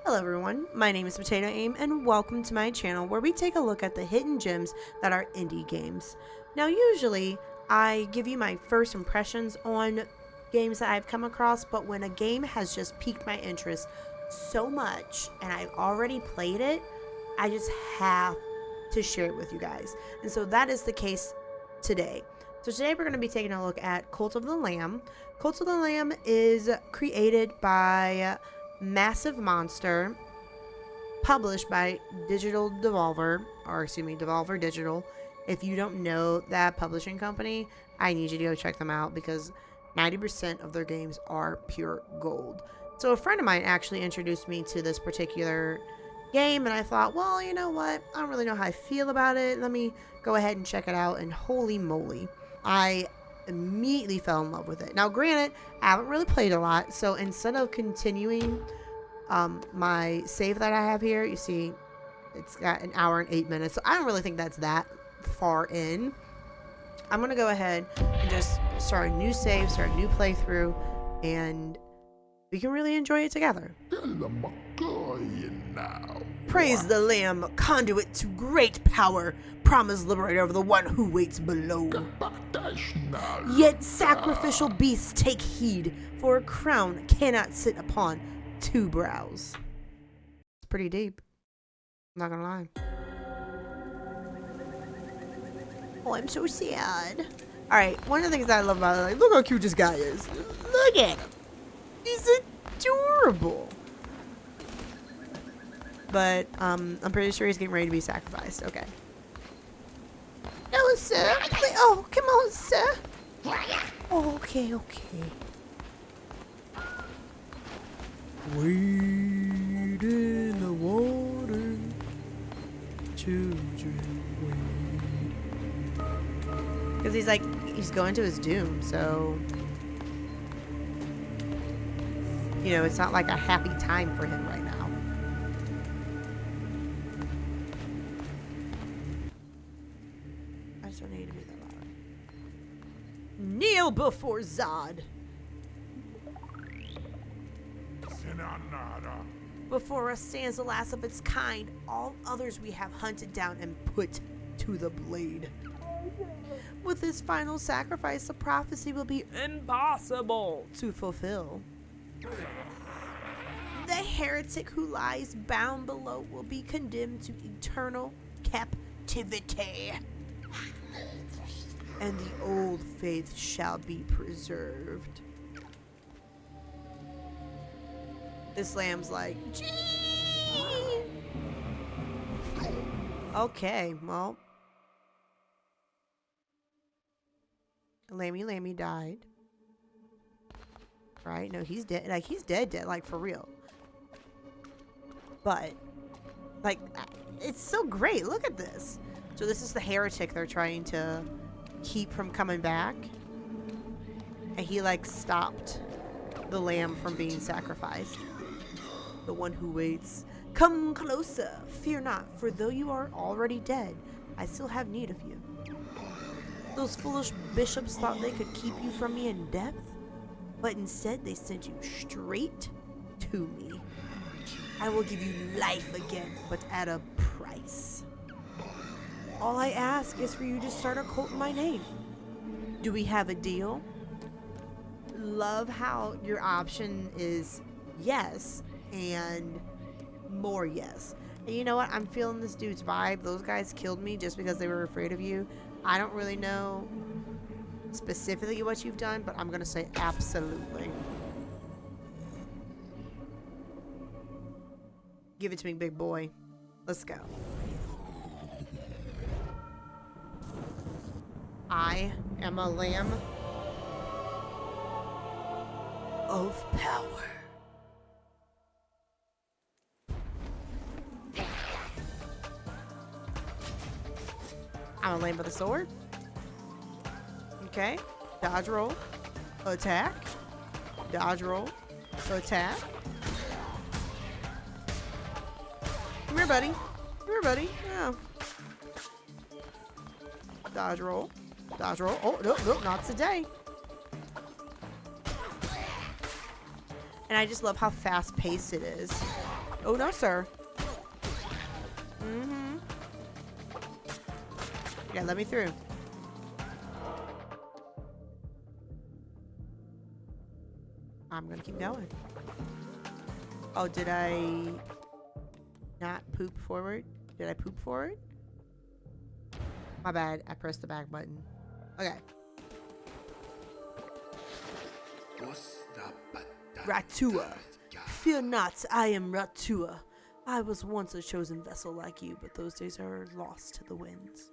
Hello everyone, my name is Potato Aim and welcome to my channel where we take a look at the hidden gems that are indie games. Now usually I give you my first impressions on games that I've come across, but when a game has just piqued my interest so much and I've already played it, I just have to share it with you guys. And so that is the case today. So today we're going to be taking a look at Cult of the Lamb. Cult of the Lamb is created by Massive Monster, published by Devolver Digital. If you don't know that publishing company, I need you to go check them out because 90% of their games are pure gold. So a friend of mine actually introduced me to this particular game, and I thought, well, you know what? I don't really know how I feel about it. Let me go ahead and check it out, and holy moly, I immediately fell in love with it. Now, granted, I haven't really played a lot, so instead of continuing my save that I have here, you see it's got an hour and 8 minutes, so I don't really think that's that far in. I'm gonna go ahead and just start a new save, start a new playthrough, and we can really enjoy it together. Praise the Lamb, conduit to great power, promise liberator of the one who waits below. Yet sacrificial beasts take heed, for a crown cannot sit upon two brows. It's pretty deep, I'm not gonna lie. Oh, I'm so sad. Alright, one of the things that I love about it, like, look how cute this guy is. Look at him. He's adorable. But, I'm pretty sure he's getting ready to be sacrificed. Okay. No, sir. Oh, come on, sir. Oh, okay. Wade in the water, children, wade. Because he's going to his doom, so, you know, it's not like a happy time for him right now. I just don't need to be that loud. Kneel before Zod. Before us stands the last of its kind. All others we have hunted down and put to the blade. With his final sacrifice, the prophecy will be impossible to fulfill. The heretic who lies bound below will be condemned to eternal captivity. And the old faith shall be preserved. This lamb's like, gee. Okay, well. Lammy died. Right? No, he's dead. Like, he's dead, like, for real. But, like, it's so great. Look at this. So this is the heretic they're trying to keep from coming back. And he, like, stopped the lamb from being sacrificed. The one who waits. Come closer. Fear not, for though you are already dead, I still have need of you. Those foolish bishops thought they could keep you from me in depth, but instead they sent you straight to me. I will give you life again, but at a price. All I ask is for you to start a cult in my name. Do we have a deal? Love how your option is yes and more yes. And you know what? I'm feeling this dude's vibe. Those guys killed me just because they were afraid of you. I don't really know specifically what you've done, but I'm going to say absolutely. Give it to me, big boy. Let's go. I am a lamb of power. I'm a lamb with a sword. Okay. Dodge roll. Attack. Dodge roll. Attack. Come here, buddy. Come here, buddy. Yeah. Dodge roll. Dodge roll. Oh, no, not today. And I just love how fast-paced it is. Oh, no, sir. Mm-hmm. Yeah, let me through. I'm gonna keep going. Oh, did I not poop forward? Did I poop forward? My bad. I pressed the back button. Okay. Ratua. Fear not, I am Ratua. I was once a chosen vessel like you, but those days are lost to the winds.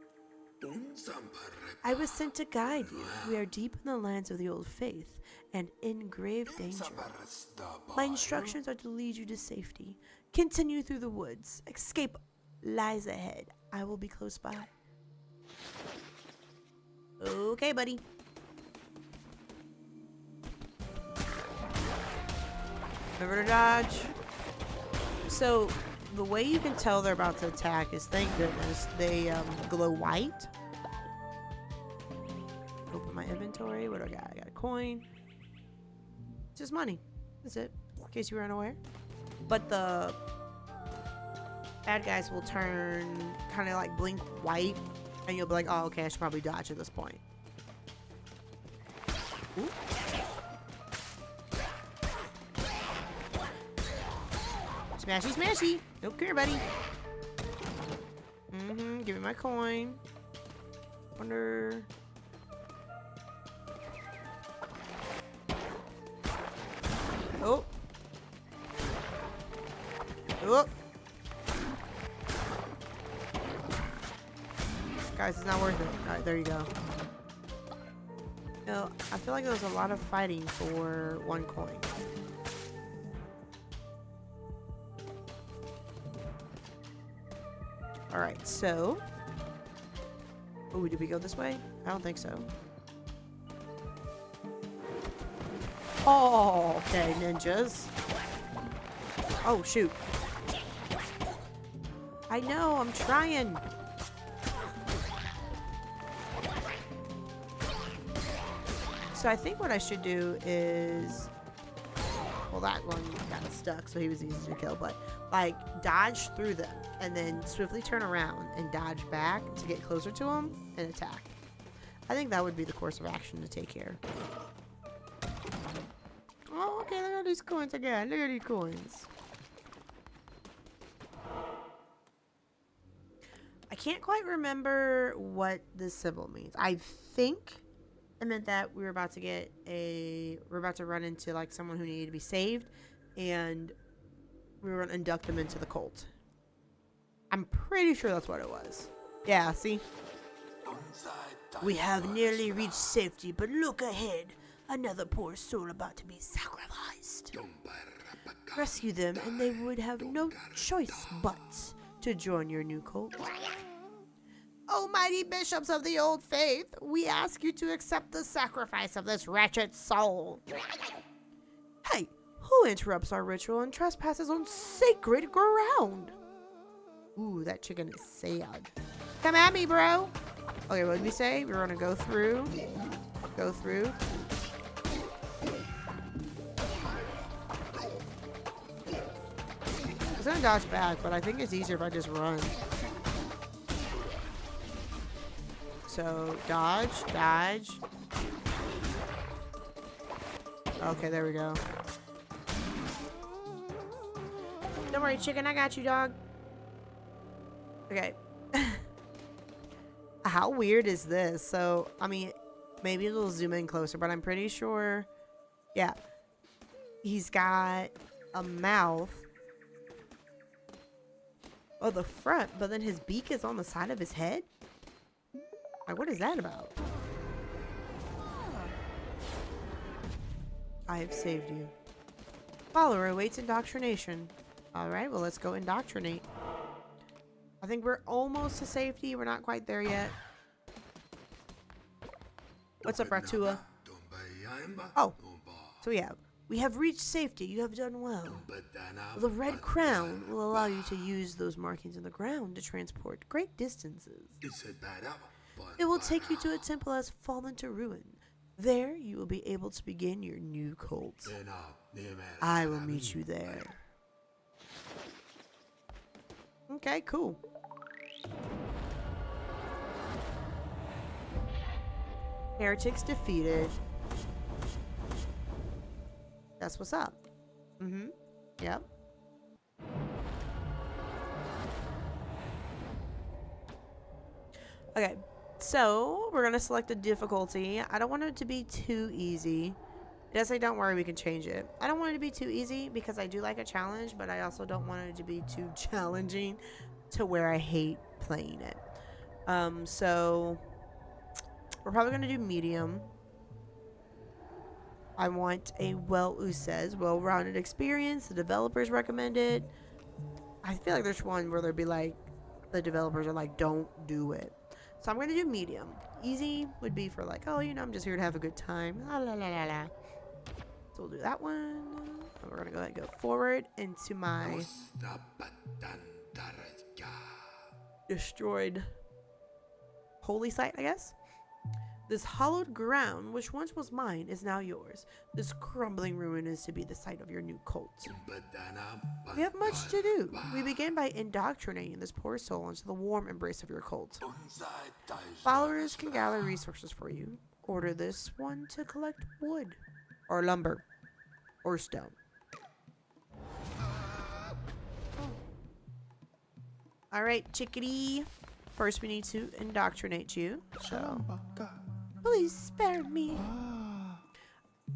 I was sent to guide you. We are deep in the lands of the old faith and in grave danger. My instructions are to lead you to safety. Continue through the woods. Escape lies ahead. I will be close by. Okay, buddy. Remember to dodge. So, the way you can tell they're about to attack is, thank goodness, they glow white. Open my inventory. What do I got? I got a coin. Just money. That's it. In case you were unaware. But the bad guys will turn kind of like blink white. And you'll be like, oh, okay, I should probably dodge at this point. Ooh. Smashy, smashy. Don't care, buddy. Give me my coin. Wonder. Oh. Oh. Guys, it's not worth it. Alright, there you go. No, I feel like there was a lot of fighting for one coin. Alright, so. Oh, did we go this way? I don't think so. Oh, okay, ninjas. Oh, shoot. I know, I'm trying. So I think what I should do is, well, that one got stuck, so he was easy to kill, but like dodge through them and then swiftly turn around and dodge back to get closer to them and attack. I think that would be the course of action to take here. Oh, okay, look at these coins again. Look at these coins. I can't quite remember what this symbol means. I think it meant that we're about to run into like someone who needed to be saved, and we were going to induct them into the cult. I'm pretty sure that's what it was. Yeah, see? We have nearly reached safety, but look ahead. Another poor soul about to be sacrificed. Rescue them, and they would have no choice but to join your new cult. Almighty bishops of the old faith, we ask you to accept the sacrifice of this wretched soul. Hey, who interrupts our ritual and trespasses on sacred ground? Ooh, that chicken is sad. Come at me, bro. Okay, what did we say? We're gonna go through. Go through. I was gonna dodge back, but I think it's easier if I just run. So, dodge, dodge. Okay, there we go. Don't worry, chicken, I got you, dog. Okay. How weird is this? So, I mean, maybe it'll zoom in closer, but I'm pretty sure, yeah. He's got a mouth on the front, but then his beak is on the side of his head? Like, what is that about? I have saved you. Follower awaits indoctrination. Alright, well, let's go indoctrinate. I think we're almost to safety. We're not quite there yet. What's up, Ratua? Oh, so yeah, we have reached safety. You have done well. The red crown will allow you to use those markings in the ground to transport great distances. It will take you to a temple that has fallen to ruin. There, you will be able to begin your new cult. I will meet you there. Okay, cool. Heretics defeated. That's what's up. Mm-hmm. Yep. Okay. So, we're going to select a difficulty. I don't want it to be too easy. It does say don't worry, we can change it. I don't want it to be too easy because I do like a challenge, but I also don't want it to be too challenging to where I hate playing it. So we're probably going to do medium. I want a well-rounded experience. The developers recommend it. I feel like there's one where there'd be like, the developers are like, don't do it. So I'm going to do medium. Easy would be for like, oh, I'm just here to have a good time. La la la la la. So we'll do that one. And we're going to go ahead and go forward into my destroyed holy site, I guess. This hollowed ground, which once was mine, is now yours. This crumbling ruin is to be the site of your new cult. We have much to do. We begin by indoctrinating this poor soul into the warm embrace of your cult. Followers can gather resources for you. Order this one to collect wood, or lumber, or stone. Alright, chickadee. First, we need to indoctrinate you. So, please spare me.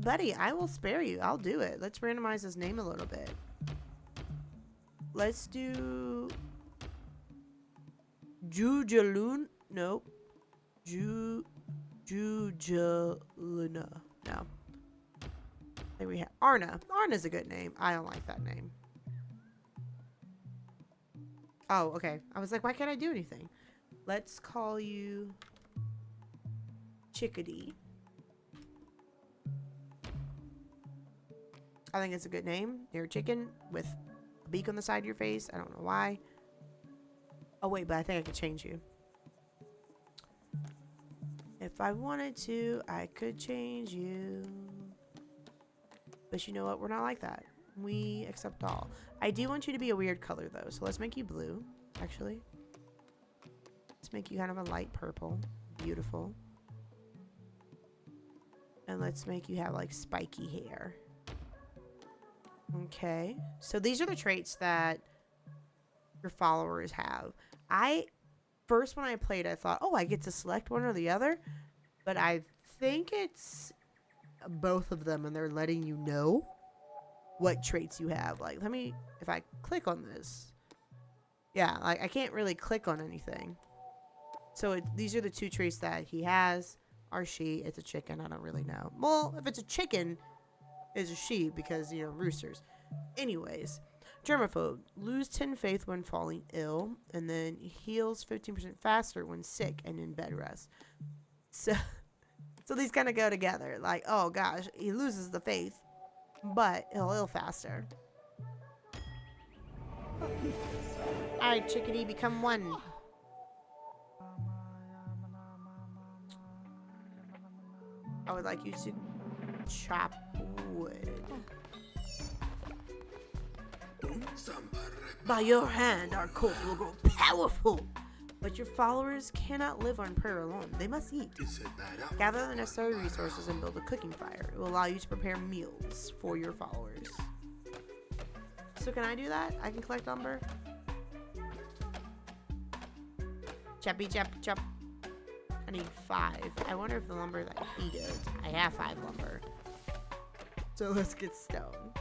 Buddy, I will spare you. I'll do it. Let's randomize his name a little bit. Let's do Jujalun. Nope. Jujaluna. No. Then we have Arna. Arna's a good name. I don't like that name. Oh, okay. I was like, why can't I do anything? Let's call you Chickadee. I think it's a good name. You're a chicken with a beak on the side of your face. I don't know why. Oh, wait, but I think I could change you. If I wanted to, I could change you. But you know what? We're not like that. We accept all. I do want you to be a weird color, though. So let's make you blue, actually. Let's make you kind of a light purple. Beautiful. And let's make you have, like, spiky hair. Okay. So these are the traits that your followers have. First, when I played, I thought, oh, I get to select one or the other. But I think it's both of them, and they're letting you know what traits you have. Like, if I click on this, yeah, like I can't really click on anything. So these are the two traits that he has. Or she, it's a chicken, I don't really know. Well, if it's a chicken, it's a she because, roosters. Anyways, germaphobe, lose 10 faith when falling ill, and then heals 15% faster when sick and in bed rest. So these kind of go together. Like, oh gosh, he loses the faith, but he'll heal faster. Alright, chickadee, become one. I would like you to chop wood. By your hand, our cult will grow powerful. But your followers cannot live on prayer alone. They must eat. Gather the necessary resources and build a cooking fire. It will allow you to prepare meals for your followers. So can I do that? I can collect lumber? Choppy chop chop. I need 5. I wonder if the lumber that he does. I have 5 lumber. So let's get stone.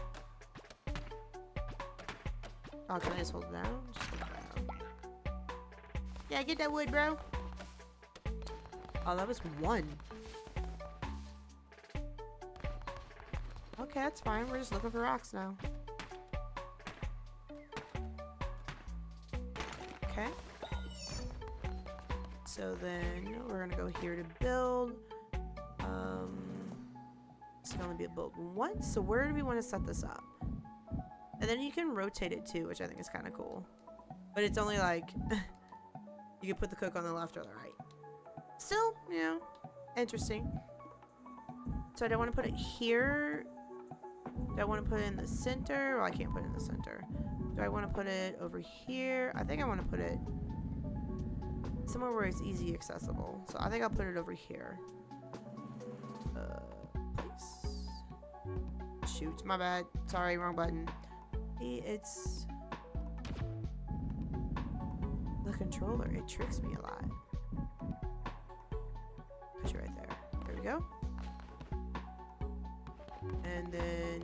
Oh, can I just hold it down? Just hold it down. Yeah, get that wood, bro. Oh, that was 1. Okay, that's fine. We're just looking for rocks now. Okay. So then we're gonna go here to build. It's gonna be a build once. So where do we want to set this up? And then you can rotate it too, which I think is kind of cool. But it's only like you can put the cook on the left or the right. Still, interesting. So I don't want to put it here. Do I want to put it in the center? Well, I can't put it in the center. Do Do I want to put it over here? I think I want to put it somewhere where it's easy accessible. So I think I'll put it over here. Place. Shoot, my bad. Sorry, wrong button. It's the controller. It tricks me a lot. Put you right there. There we go. And then,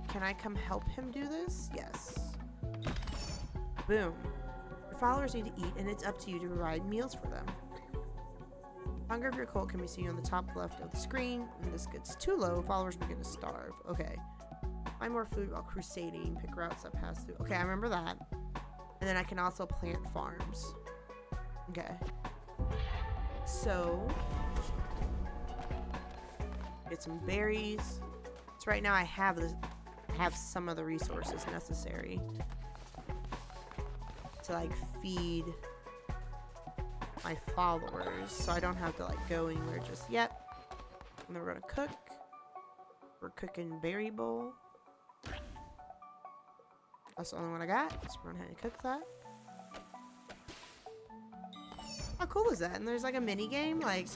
can I come help him do this? Yes. Boom. Your followers need to eat, and it's up to you to provide meals for them. Hunger of your cult can be seen on the top left of the screen. When this gets too low, followers begin to starve. Okay. Find more food while crusading. Pick routes that pass through. Okay, I remember that. And then I can also plant farms. Okay. So, get some berries. So right now I have some of the resources necessary to like feed my followers, so I don't have to like go anywhere just yet. And then we're gonna cook. We're cooking berry bowl. That's the only one I got. So we're gonna cook that. How cool is that? And there's like a mini game. Like,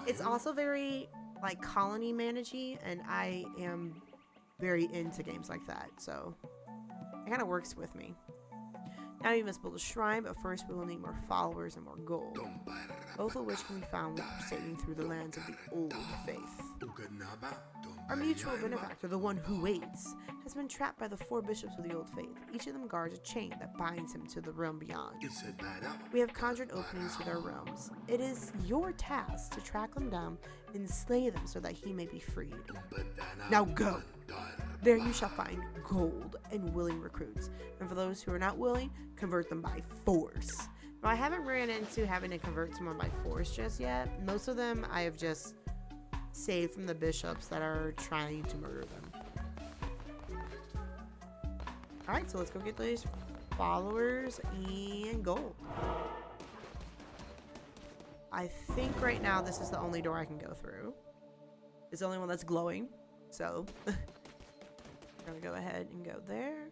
it's also very like colony managey, and I am very into games like that. So it kind of works with me. Now you must build a shrine, but first we will need more followers and more gold, both of which can be found when crusading through the lands of the old faith. Our mutual benefactor, the one who waits, has been trapped by the 4 bishops of the old faith. Each of them guards a chain that binds him to the realm beyond. We have conjured openings to their realms. It is your task to track them down and slay them so that he may be freed. Now go! There you shall find gold and willing recruits, and for those who are not willing, convert them by force. Now, I haven't ran into having to convert someone by force just yet. Most of them I have just saved from the bishops that are trying to murder them. Alright, so let's go get these followers and gold. I think right now this is the only door I can go through. It's the only one that's glowing, so I'm gonna go ahead and go there.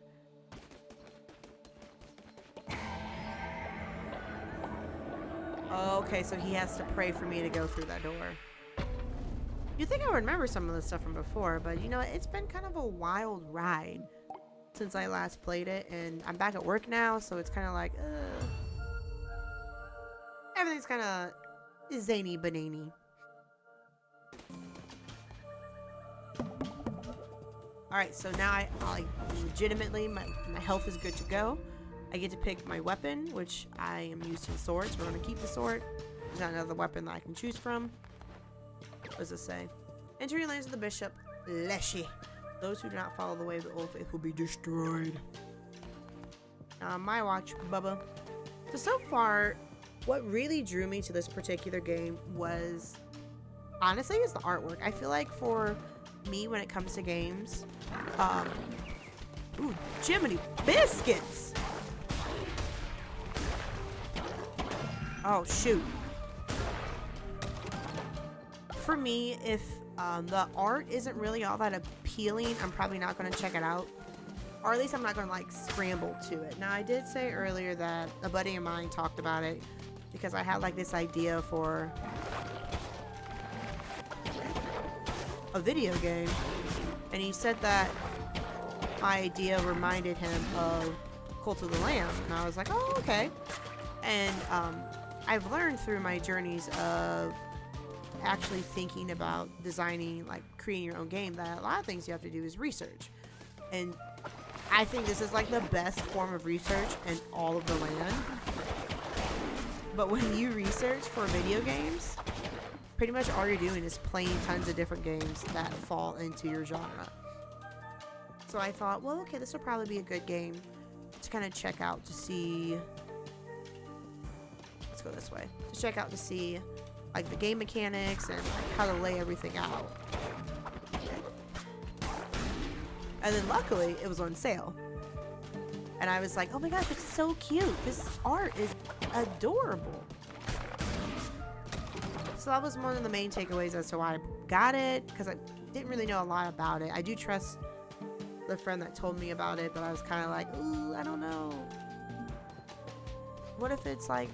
Okay, so he has to pray for me to go through that door. You'd think I would remember some of this stuff from before, but you know, it's been kind of a wild ride since I last played it, and I'm back at work now, so it's kind of like, everything's kind of zany banany. Alright, so now I legitimately, my health is good to go. I get to pick my weapon, which I am using swords. We're going to keep the sword. There's not another weapon that I can choose from. What does this say? Entering lands of the bishop, Leshy. Those who do not follow the way of the old faith will be destroyed. My watch, Bubba. So far, what really drew me to this particular game was, honestly, is the artwork. I feel like for me, when it comes to games, ooh, Jiminy Biscuits! Oh, shoot. For me, if the art isn't really all that appealing, I'm probably not going to check it out. Or at least I'm not going to, like, scramble to it. Now, I did say earlier that a buddy of mine talked about it because I had, like, this idea for a video game. And he said that my idea reminded him of Cult of the Lamb. And I was like, oh, okay. And I've learned through my journeys of actually thinking about designing, like creating your own game, that a lot of things you have to do is research. And I think this is like the best form of research in all of the land. But when you research for video games, pretty much all you're doing is playing tons of different games that fall into your genre. So I thought, well, okay, this will probably be a good game to kind of check out to see. Let's go this way. To check out to see like the game mechanics and like how to lay everything out. And then luckily it was on sale. And I was like, oh my gosh, it's so cute. This art is adorable. So that was one of the main takeaways as to why I got it, because I didn't really know a lot about it. I do trust the friend that told me about it, but I was kind of like, ooh, I don't know. What if it's like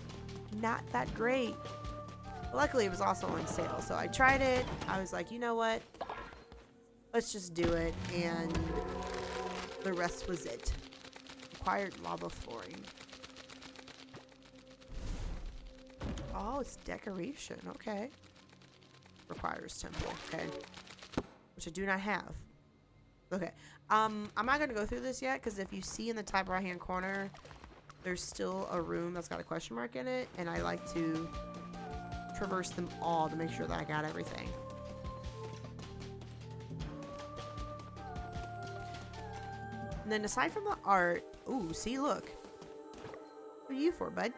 not that great? Luckily, it was also on sale, so I tried it. I was like, you know what? Let's just do it, and the rest was it. Required lava flooring. Oh, it's decoration. Okay. Requires temple. Okay. Which I do not have. Okay. I'm not gonna go through this yet, because if you see in the top right hand corner, there's still a room that's got a question mark in it, and I like to traverse them all to make sure that I got everything. And then aside from the art, ooh, see, look. What are you for, bud?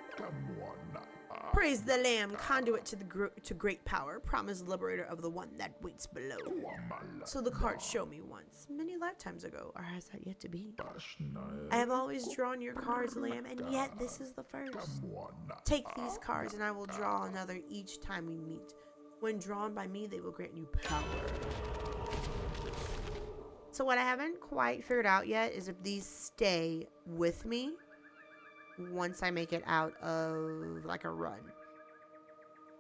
Praise the Lamb, conduit to great power, promised liberator of the one that waits below. So the cards show me once, many lifetimes ago, or has that yet to be? I have always drawn your cards, Lamb, and yet this is the first. Take these cards, and I will draw another each time we meet. When drawn by me, they will grant you power. So what I haven't quite figured out yet is if these stay with me once I make it out of like a run.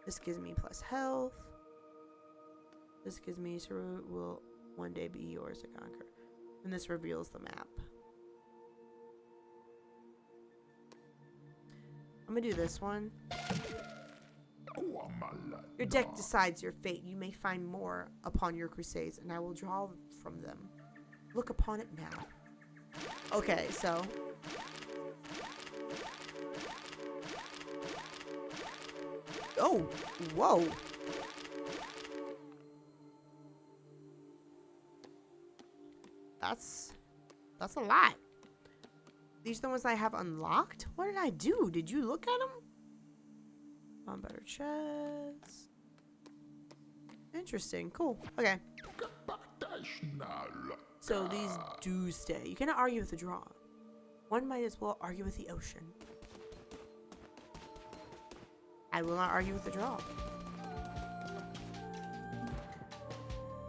This gives me plus health. This gives me will one day be yours to conquer. And this reveals the map. I'm gonna do this one. Your deck decides your fate. You may find more upon your crusades, and I will draw from them. Look upon it now. Okay, so oh, whoa. That's a lot. These are the ones I have unlocked? What did I do? Did you look at them? On better chest. Interesting. Cool. Okay. So these do stay. You cannot argue with the draw. One might as well argue with the ocean. I will not argue with the draw.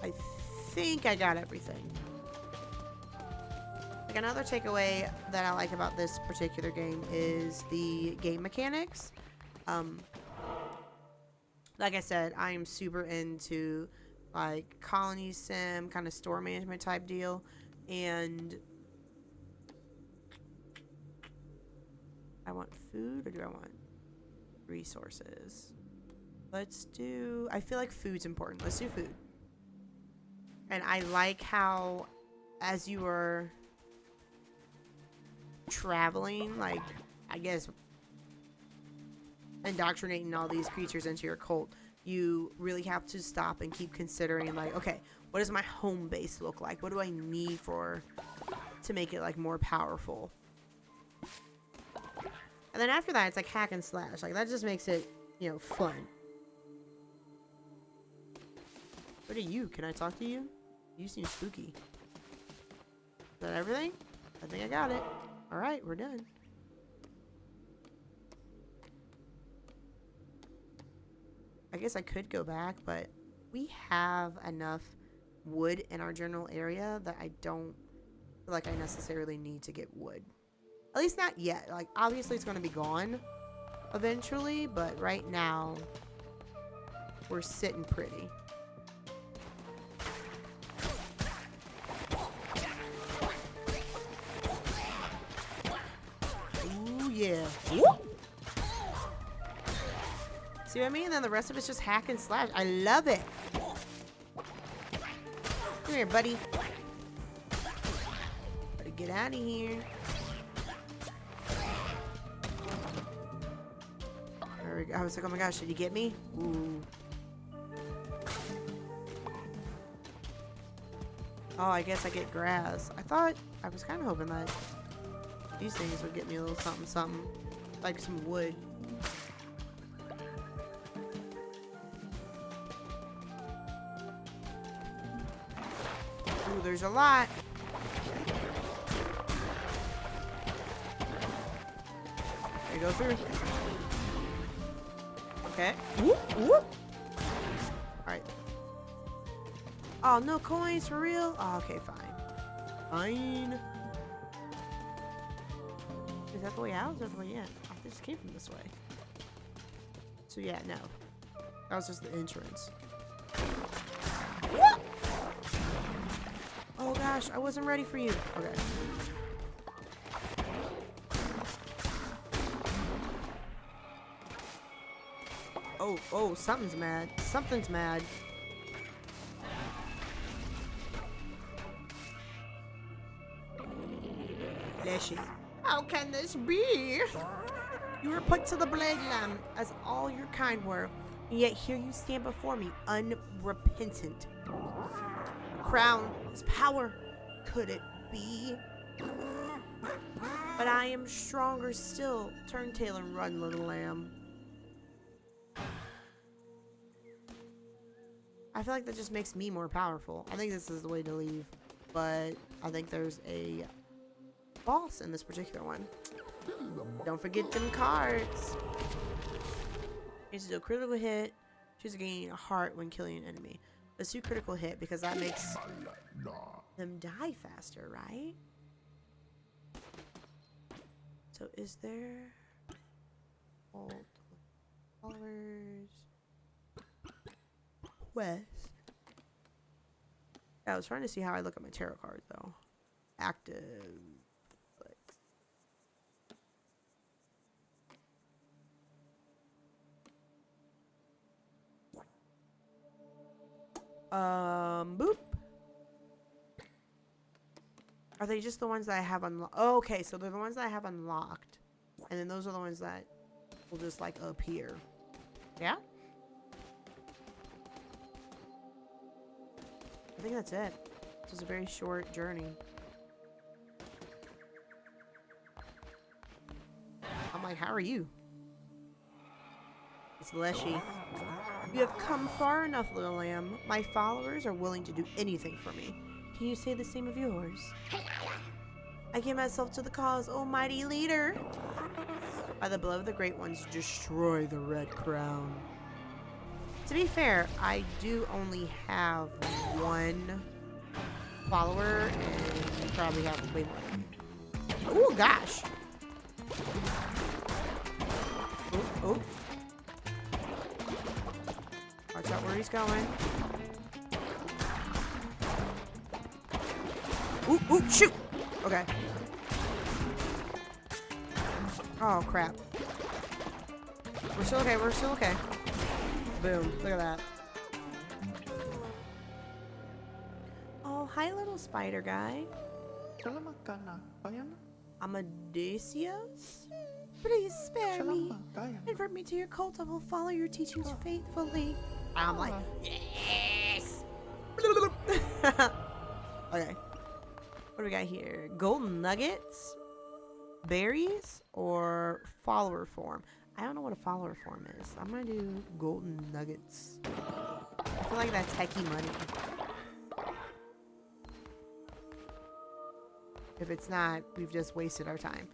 I think I got everything. Like another takeaway that I like about this particular game is the game mechanics. Like I said, I am super into like colony sim, kind of store management type deal, and I want food or do I want resources? Let's do, I feel like food's important. Let's do food. And I like how as you are traveling, like I guess indoctrinating all these creatures into your cult, you really have to stop and keep considering like, okay, what does my home base look like? What do I need to make it like more powerful? And then after that, it's like hack and slash. Like that just makes it, you know, fun. What are you? Can I talk to you? You seem spooky. Is that everything? I think I got it. All right, we're done. I guess I could go back, but we have enough wood in our general area that I don't feel like I necessarily need to get wood. At least not yet. Like, obviously it's going to be gone eventually, but right now we're sitting pretty. Ooh, yeah. Whoop. See what I mean? And then the rest of it's just hack and slash. I love it. Come here, buddy. Better get out of here. There we go. I was like, oh my gosh, did you get me? Ooh. Oh, I guess I get grass. I was kind of hoping that these things would get me a little something, something. Like some wood. Ooh, there's a lot. There you go through. Okay. Whoop, whoop. Alright. Oh, no coins for real? Oh, okay, fine. Fine. Is that the way out? Is that the way in? Oh, they just came from this way. So yeah, no. That was just the entrance. Oh gosh, I wasn't ready for you. Okay. Oh, something's mad. Something's mad. Leshy. How can this be? You were put to the blade, lamb, as all your kind were, and yet here you stand before me, unrepentant. Crown is power. Could it be? But I am stronger still. Turn tail and run, little lamb. I feel like that just makes me more powerful. I think this is the way to leave, but I think there's a boss in this particular one. Don't forget them cards. It's a critical hit. Choose gaining a heart when killing an enemy. Let's do critical hit because that makes them die faster, right? So is there old followers? Quest. I was trying to see how I look at my tarot cards though. Active. Boop. Are they just the ones that I have unlocked? Oh, okay, so they're the ones that I have unlocked. And then those are the ones that will just like appear. Yeah? I think that's it. This is a very short journey. I'm like, how are you? It's Leshy. You have come far enough, little lamb. My followers are willing to do anything for me. Can you say the same of yours? I give myself to the cause, O mighty leader. By the blood of the great ones, destroy the red crown. To be fair, I do only have one follower, and you probably have way more. Oh gosh. Oh. Watch out where he's going. Ooh, shoot! Okay. Oh, crap. We're still okay, we're still okay. Boom, look at that. Oh, hi, little spider guy. Amadeus? Please spare me. Convert me to your cult. I will follow your teachings faithfully. I'm like, yes! Okay. What do we got here? Golden nuggets? Berries? Or follower form? I don't know what a follower form is. I'm gonna do golden nuggets. I feel like that's techie money. If it's not, we've just wasted our time.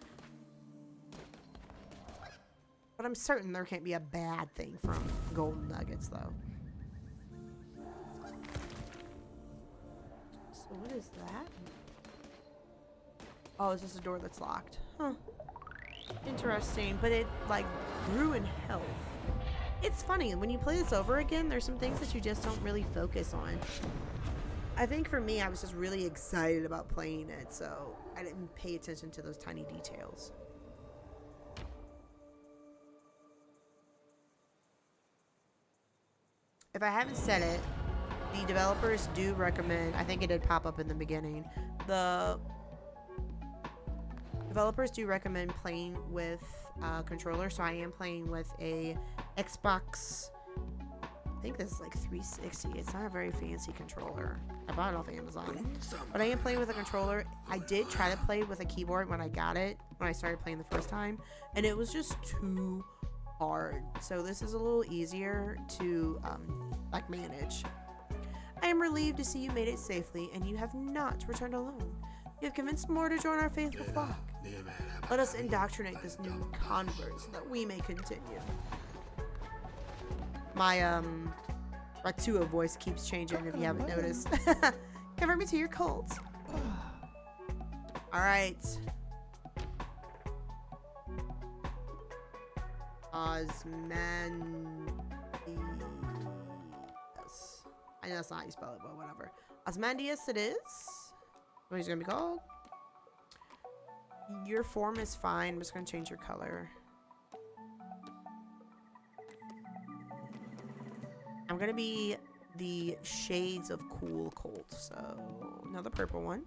But I'm certain there can't be a bad thing from golden nuggets, though. So what is that? Oh, is this a door that's locked? Huh. Interesting, but it, like, grew in health. It's funny, when you play this over again, there's some things that you just don't really focus on. I think for me, I was just really excited about playing it, so I didn't pay attention to those tiny details. If I haven't said it, the developers do recommend, I think it did pop up in the beginning, the developers do recommend playing with a controller, so I am playing with a Xbox, I think this is like 360. It's not a very fancy controller. I bought it off Amazon. But I am playing with a controller. I did try to play with a keyboard when I got it, when I started playing the first time, and it was just too hard. So this is a little easier to like manage. I am relieved to see you made it safely, and you have not returned alone. You have convinced more to join our faithful flock. Let us indoctrinate this new convert so that we may continue. My Ratua voice keeps changing if you haven't noticed. Convert me to your cult. Alright. Osmandius. I know that's not how you spell it, but whatever. Osmandius it is. What he's gonna be called. Your form is fine. I'm just gonna change your color. I'm gonna be the shades of cool cold. So another purple one.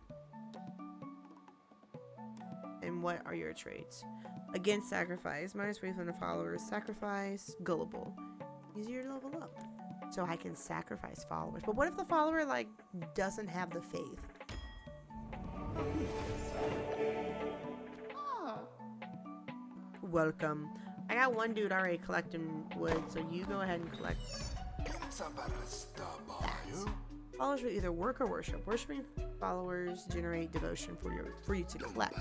And what are your traits? Against sacrifice, minus faith on the followers. Sacrifice, gullible. Easier to level up. So I can sacrifice followers. But what if the follower like doesn't have the faith? Welcome. I got one dude already collecting wood, so you go ahead and collect that. Followers will either work or worship. Worshipping followers generate devotion for you to collect.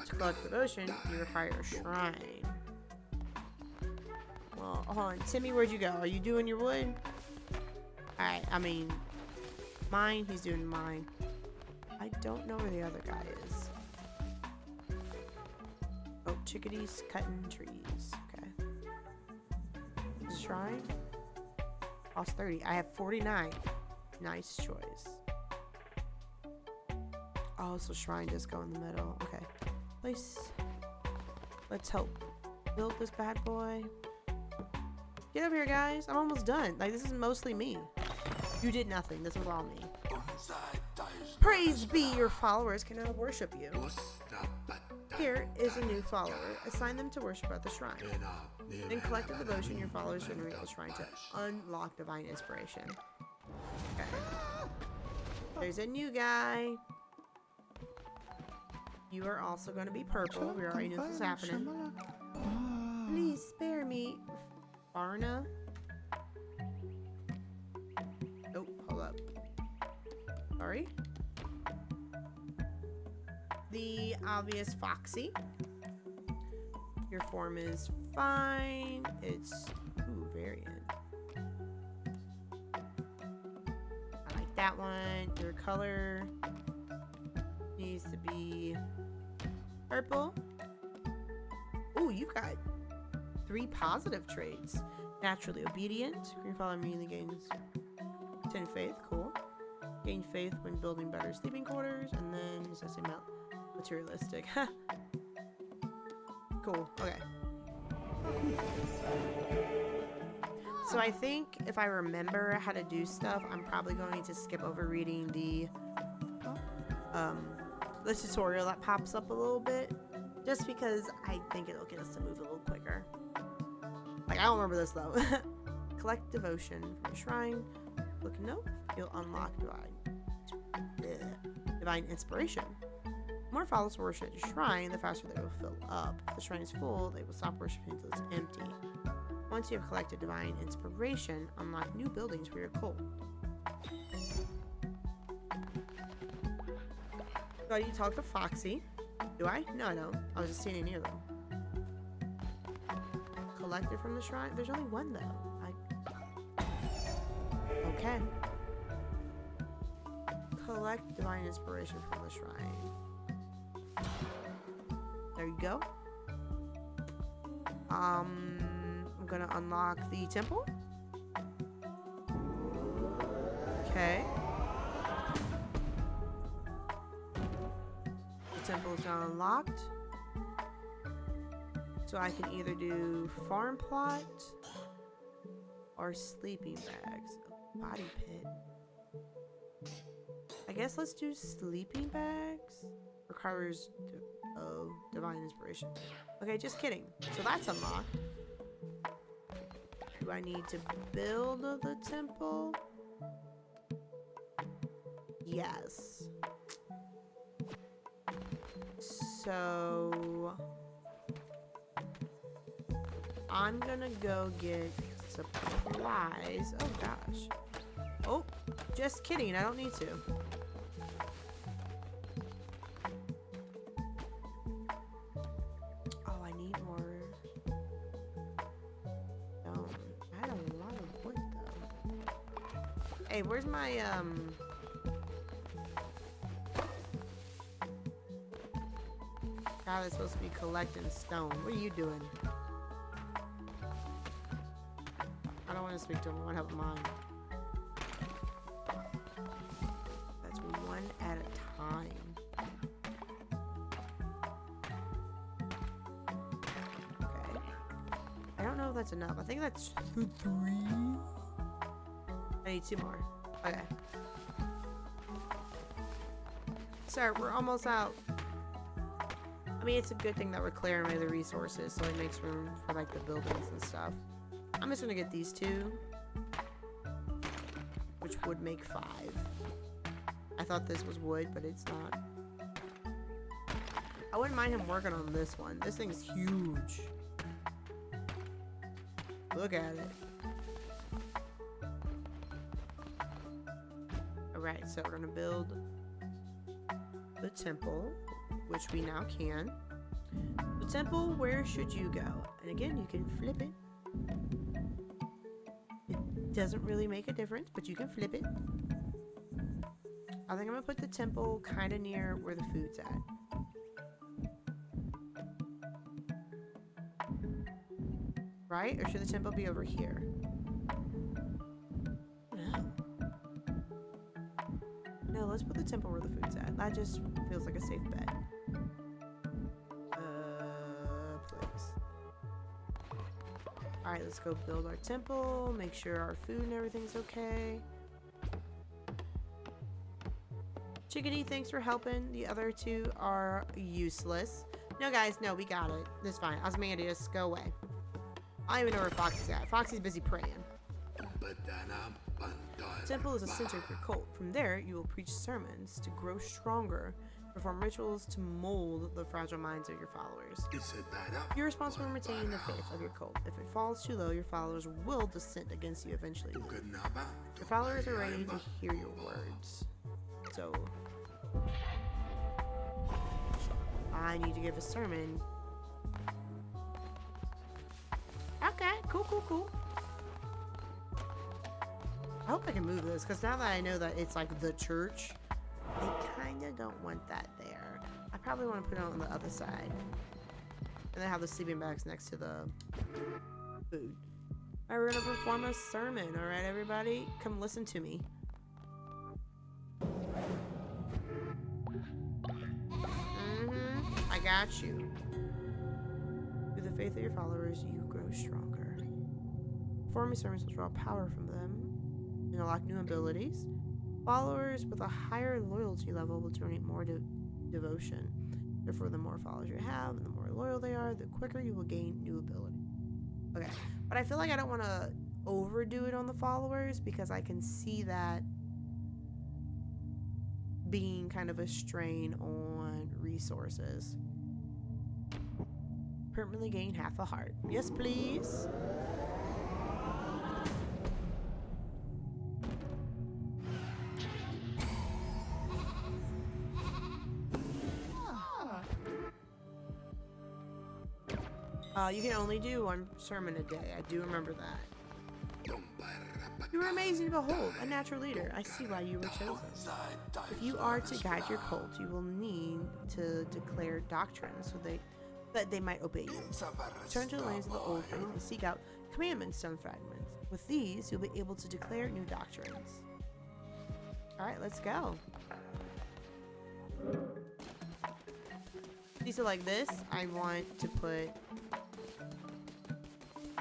To collect devotion, you require a shrine. Well, hold on. Timmy, where'd you go? Are you doing your wood? Alright, I mean, mine, he's doing mine. I don't know where the other guy is. Oh, chickadees cutting trees. Okay. Shrine? Cost 30. I have 49. Nice choice. Oh, so shrine does go in the middle. Okay. Let's help build this bad boy. Get over here, guys. I'm almost done. Like, this is mostly me. You did nothing. This was all me. Praise be, your followers can now worship you. Here is a new follower. Assign them to worship at the shrine. Then collect the devotion your followers generate at the shrine to unlock divine inspiration. Okay. There's a new guy. You are also going to be purple. We already knew this was happening. Please spare me, Farna. Oh, hold up. Sorry. The obvious Foxy. Your form is fine. It's variant. I like that one. Your color needs to be purple. Ooh, you've got 3 positive traits. Naturally obedient. Green follower immediately gains 10 faith. Cool. Gain faith when building better sleeping quarters. And then it says materialistic. Cool. Okay. So I think if I remember how to do stuff, I'm probably going to skip over reading the tutorial that pops up a little bit, just because I think it'll get us to move a little quicker. Like, I don't remember this though. Collect devotion from a shrine. Look, no, you'll unlock divine inspiration. The more followers worship at your shrine, the faster they will fill up. If the shrine is full, they will stop worshiping until it's empty. Once you have collected divine inspiration, unlock new buildings for your cult. So you talk to Foxy. Do I? No, I don't. I was just standing near them. Collected from the shrine? There's only one, though. Okay. Collect divine inspiration from the shrine. There you go. I'm gonna unlock the temple. Okay. The temple is now unlocked. So I can either do farm plot or sleeping bags. Body pit. I guess let's do sleeping bags. Requires divine inspiration. Okay, just kidding. So that's unlocked. Do I need to build the temple? Yes. So I'm gonna go get supplies. Oh gosh. Oh, just kidding. I don't need to. Oh, I need more. No, I had a lot of wood though. Hey, where's my God, it's supposed to be collecting stone. What are you doing? I don't want to speak to him. I want to help him mine. That's one at a time. Okay. I don't know if that's enough. I think that's 3. I need 2 more. Okay. Sir, we're almost out. I mean, it's a good thing that we're clearing away the resources, so it makes room for, like, the buildings and stuff. I'm just gonna get these 2, which would make 5. I thought this was wood, but it's not. I wouldn't mind him working on this one. This thing's huge. Look at it. Alright, so we're gonna build the temple, which we now can. The temple, where should you go? And again, you can flip it. It doesn't really make a difference, but you can flip it. I think I'm gonna put the temple kind of near where the food's at. Right? Or should the temple be over here? No, let's put the temple where the food's at. That just feels like a safe bet. Place. Alright, let's go build our temple. Make sure our food and everything's okay. Chickadee, thanks for helping. The other 2 are useless. No, guys, no, we got it. That's fine. Osmandius, go away. I don't even know where Foxy's at. Foxy's busy praying. The temple is a center of your cult. From there, you will preach sermons to grow stronger, perform rituals to mold the fragile minds of your followers. You're responsible for maintaining the faith of your cult. If it falls too low, your followers will dissent against you eventually. Your followers are ready to hear your words. So, I need to give a sermon. Okay, cool. I hope I can move this, because now that I know that it's like the church, I kind of don't want that there. I probably want to put it on the other side. And then have the sleeping bags next to the food. Alright, we're going to perform a sermon. Alright, everybody? Come listen to me. I got you. Through the faith of your followers, you grow stronger. Performing sermons will draw power from them and unlock new abilities. Followers with a higher loyalty level will donate more devotion. Therefore, the more followers you have and the more loyal they are, the quicker you will gain new ability. Okay, but I feel like I don't want to overdo it on the followers because I can see that being kind of a strain on resources. Permanently gain half a heart. Yes, please. You can only do 1 sermon a day. I do remember that. You are amazing to behold, a natural leader. I see why you were chosen. If you are to guide your cult, you will need to declare doctrines so that they might obey you. Turn to the lands of the old faith and seek out commandments, stone fragments. With these, you'll be able to declare new doctrines. Alright, let's go. These are like this. I want to put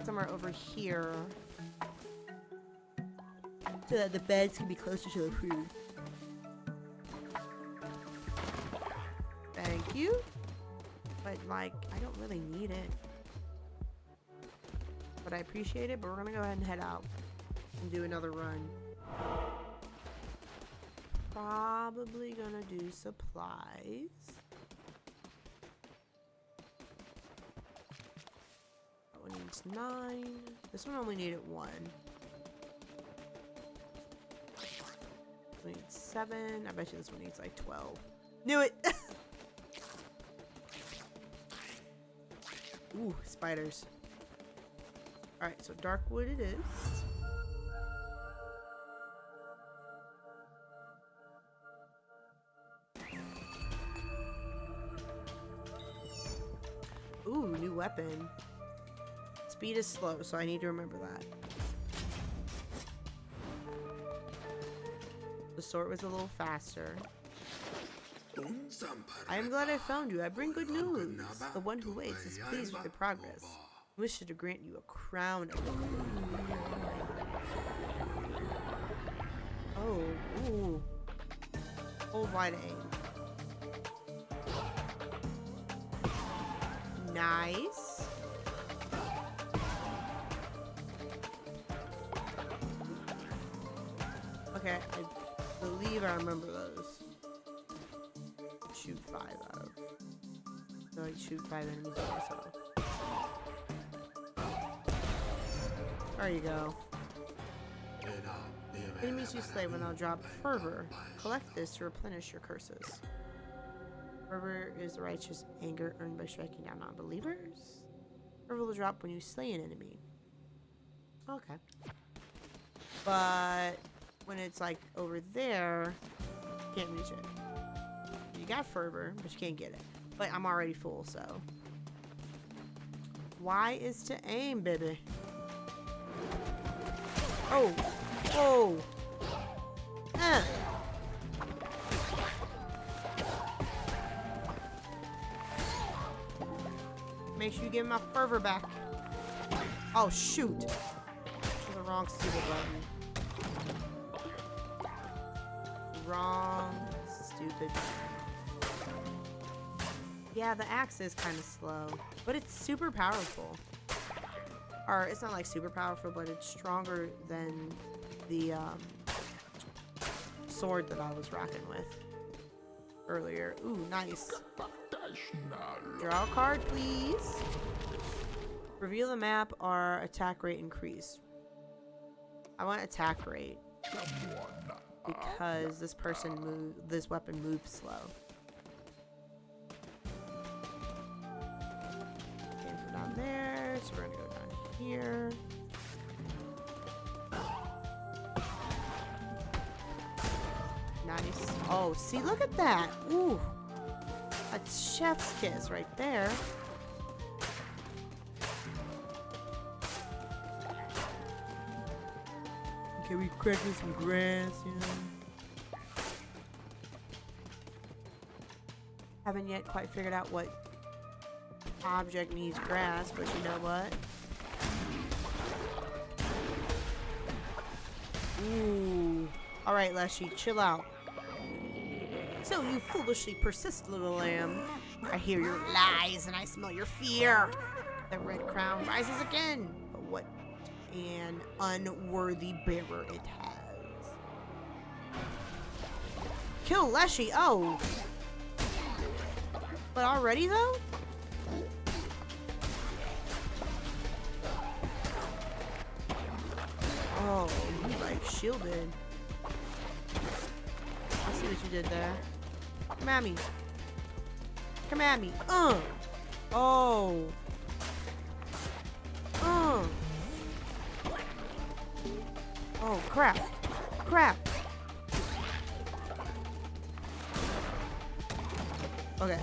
somewhere over here so that the beds can be closer to the food. Thank you. But like, I don't really need it. But I appreciate it, but we're gonna go ahead and head out and do another run. Probably gonna do supplies. That one needs 9. This one only needed 1. This one needs 7. I bet you this one needs like 12. Knew it! Ooh, spiders. Alright, so dark wood it is. Ooh, new weapon. Speed is slow, so I need to remember that. The sword was a little faster. I am glad I found you. I bring good news. The one who waits is pleased with your progress. I wish to grant you a crown of... Oh, ooh. Hold wide aim. Nice. Okay, I believe I remember those. Shoot 5 out. So I shoot 5 enemies also. There you go. Enemies you slay will now drop fervor. Collect this to replenish your curses. Fervor is the righteous anger earned by striking down non-believers. Fervor will drop when you slay an enemy. Okay. But when it's like over there, you can't reach it. You got fervor, but you can't get it. But I'm already full, so. Y is to aim, baby. Oh. Oh. Make sure you give my fervor back. Oh, shoot. The wrong stupid button. Wrong stupid. Yeah, the axe is kind of slow, but it's super powerful. Or it's not like super powerful, but it's stronger than the sword that I was rocking with earlier. Ooh, nice. Draw a card, please. Reveal the map or attack rate increase. I want attack rate because this weapon moves slow. Came from down there, so we're gonna go down here. Nice. Oh, see, look at that. Ooh. That's chef's kiss right there. Okay, we crack with some grass, you know. Haven't yet quite figured out what object needs grass, but you know what? Ooh. Alright, Leshy, chill out. So you foolishly persist, little lamb. I hear your lies and I smell your fear. The red crown rises again. But what an unworthy bearer it has. Kill Leshy, oh. But already though? Oh, you like shielded. I see what you did there. Come at me. Come at me. Oh. Oh, crap. Crap. Okay.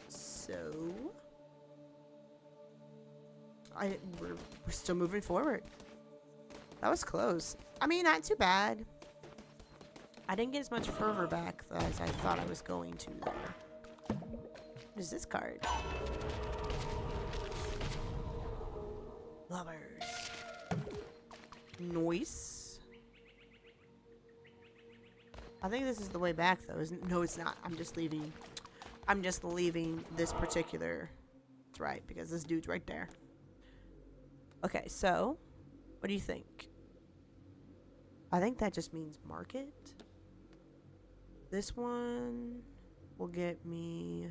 So we're still moving forward. That was close. I mean, not too bad. I didn't get as much fervor back as I thought I was going to there. What is this card? Lovers. Noise. I think this is the way back though, isn't it? No, it's not. I'm just leaving this particular. That's right, because this dude's right there. Okay, so what do you think? I think that just means market. This one will get me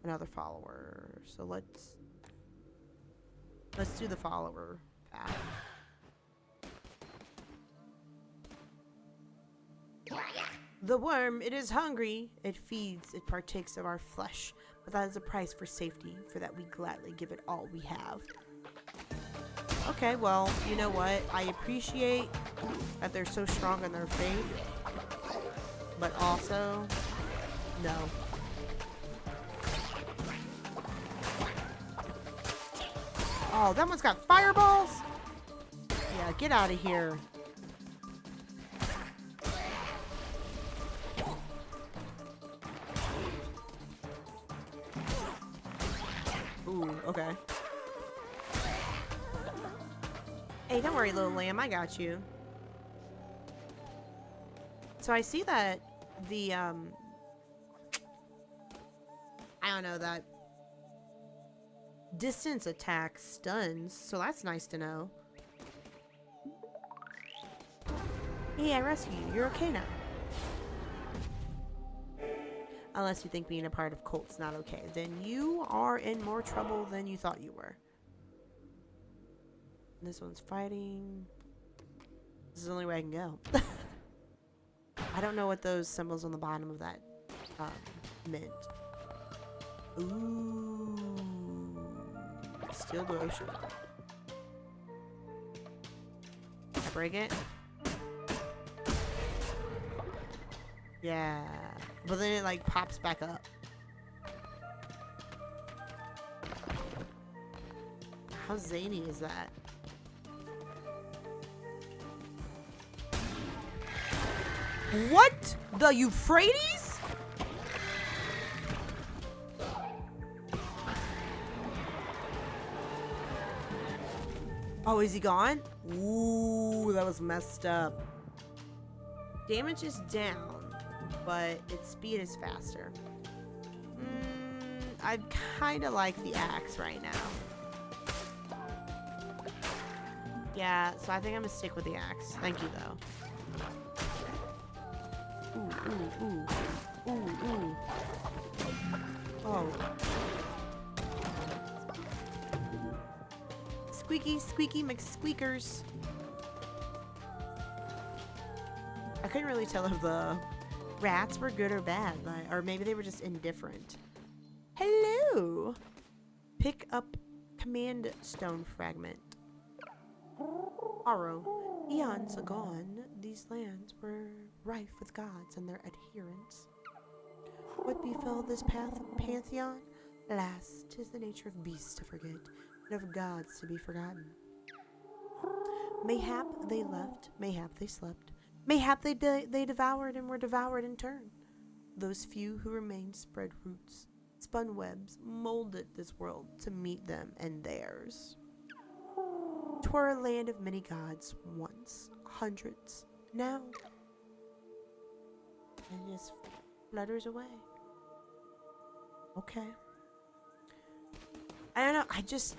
another follower. So let's do the follower path. The worm, it is hungry. It feeds, it partakes of our flesh. But that is a price for safety. For that we gladly give it all we have. Okay, well, you know what? I appreciate that they're so strong in their faith. But also, No. Oh, that one's got fireballs? Yeah, get out of here. Ooh, okay. Hey, don't worry, little lamb. I got you. So I see that the, I don't know, that distance attack stuns, so that's nice to know. Hey, I rescued you. You're okay now. Unless you think being a part of cult's not okay. Then you are in more trouble than you thought you were. This one's fighting. This is the only way I can go. I don't know what those symbols on the bottom of that meant. Ooh. Steel devotion. Can I break it? Yeah. But then it like pops back up. How zany is that? What? The Euphrates? Oh, is he gone? Ooh, that was messed up. Damage is down, but its speed is faster. I kind of like the axe right now. Yeah, so I think I'm gonna stick with the axe. Thank you, though. Ooh, ooh, ooh. Ooh, ooh. Oh. Squeaky, squeaky McSqueakers. I couldn't really tell if the rats were good or bad, or maybe they were just indifferent. Hello! Pick up command stone fragment. Aro. Eons agone, these lands were rife with gods and their adherents. What befell this pantheon? Alas, 'tis the nature of beasts to forget, and of gods to be forgotten. Mayhap they left, mayhap they slept, mayhap they devoured and were devoured in turn. Those few who remained spread roots, spun webs, molded this world to meet them and theirs. 'Twere a land of many gods once, hundreds, now. And just flutters away. Okay. I don't know, I just,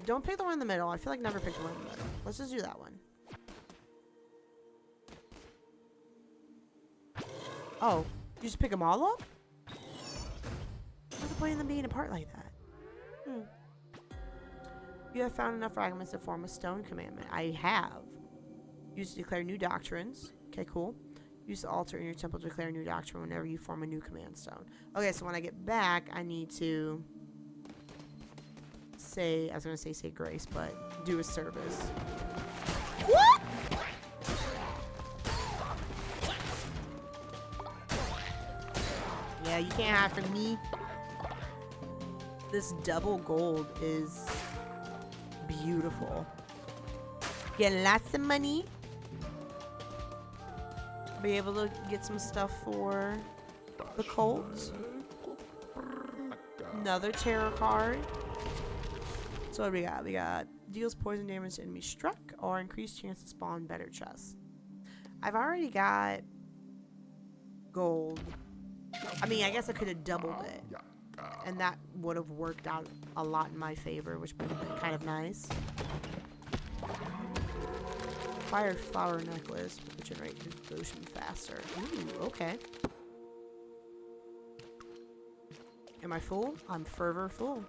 don't pick the one in the middle. I feel like never pick the one in the middle. Let's just do that one. Oh, you just pick them all up? What's the point of them being apart like that? You have found enough fragments to form a stone commandment. I have. Use to declare new doctrines. Okay, cool. Use the altar in your temple to declare a new doctrine whenever you form a new command stone. Okay, so when I get back, I need to say, I was going to say grace, but do a service. What? Yeah, you can't hide from me. This double gold is beautiful. Get lots of money. Be able to get some stuff for the cult. Another tarot card. So what do we got? We got deals poison damage to enemies struck or increased chance to spawn better chests. I've already got gold. I mean, I guess I could have doubled it. And that would have worked out a lot in my favor, which would have been kind of nice. Fire flower necklace will generate devotion faster. Ooh, okay. Am I full? I'm fervor full.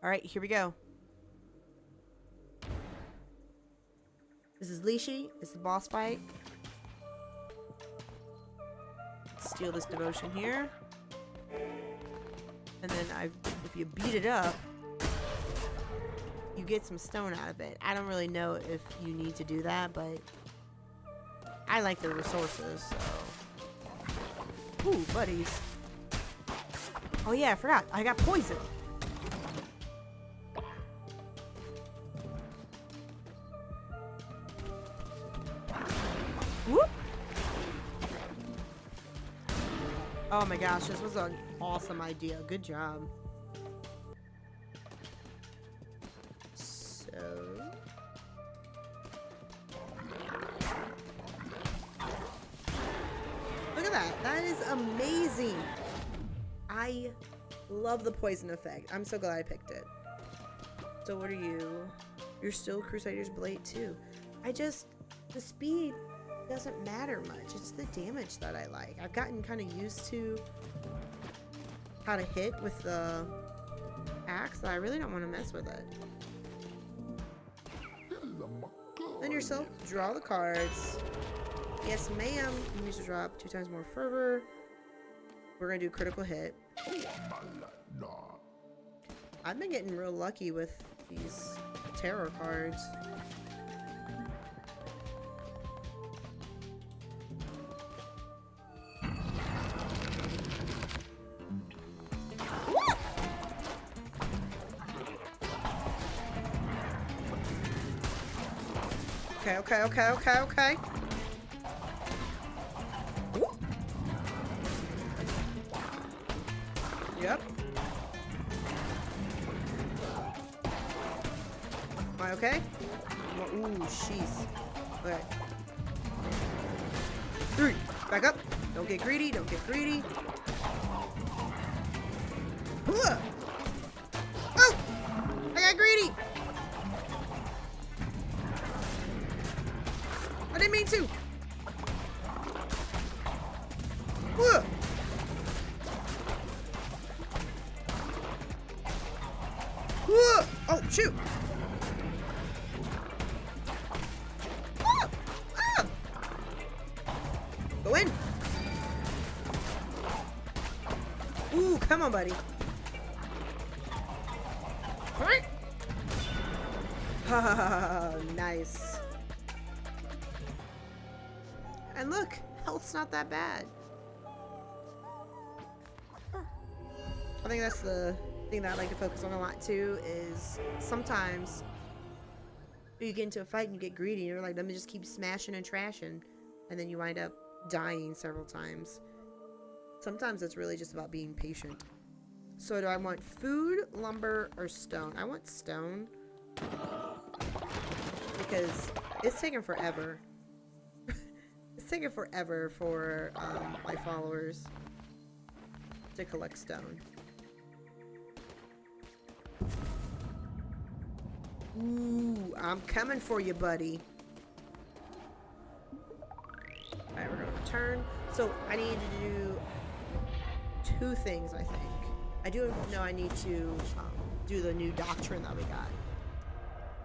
Alright, here we go. This is Lishi. It's the boss fight. Steal this devotion here. And then if you beat it up, you get some stone out of it. I don't really know if you need to do that, but I like the resources, so. Ooh, buddies. Oh yeah, I forgot. I got poison. Whoop. Oh my gosh, this was an awesome idea. Good job. So... look at that. That is amazing. I love the poison effect. I'm so glad I picked it. So what are you? You're still Crusader's Blade too. The speed doesn't matter much. It's the damage that I like. I've gotten kind of used to how to hit with the axe, that I really don't want to mess with it. Then yourself, draw the cards. Yes, ma'am. You need to drop 2 times more fervor. We're gonna do critical hit. I've been getting real lucky with these tarot cards. Okay. Ooh. Yep. Am I okay? Ooh, jeez. Okay. 3. Back up. Don't get greedy. Don't get greedy. Oh! I got greedy. I didn't mean to. Oh, shoot. Go in. Ooh, come on, buddy. All right. Nice. And look, health's not that bad. I think that's the thing that I like to focus on a lot too, is sometimes you get into a fight and you get greedy and you're like, let me just keep smashing and trashing, and then you wind up dying several times. Sometimes it's really just about being patient. So do I want food, lumber, or stone? I want stone. Because it's taking forever. It's taking forever for my followers to collect stone. Ooh, I'm coming for you, buddy. Alright, we're gonna return. So I need to do 2 things, I think. I do know I need to do the new doctrine that we got.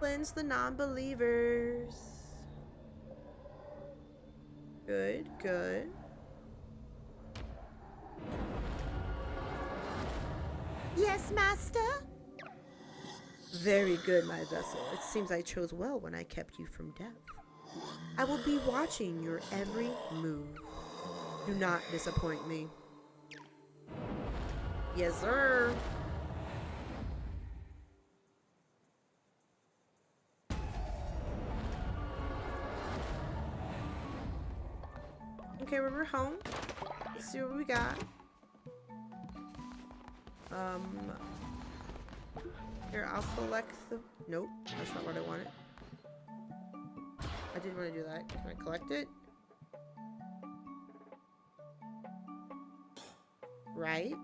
Cleanse the non-believers. Good, good. Yes, master? Very good, my vessel. It seems I chose well when I kept you from death. I will be watching your every move. Do not disappoint me. Yes, sir. Okay, we're home. Let's see what we got. Here, I'll collect the... Nope, that's not what I wanted. I didn't want to do that. Can I collect it? Right.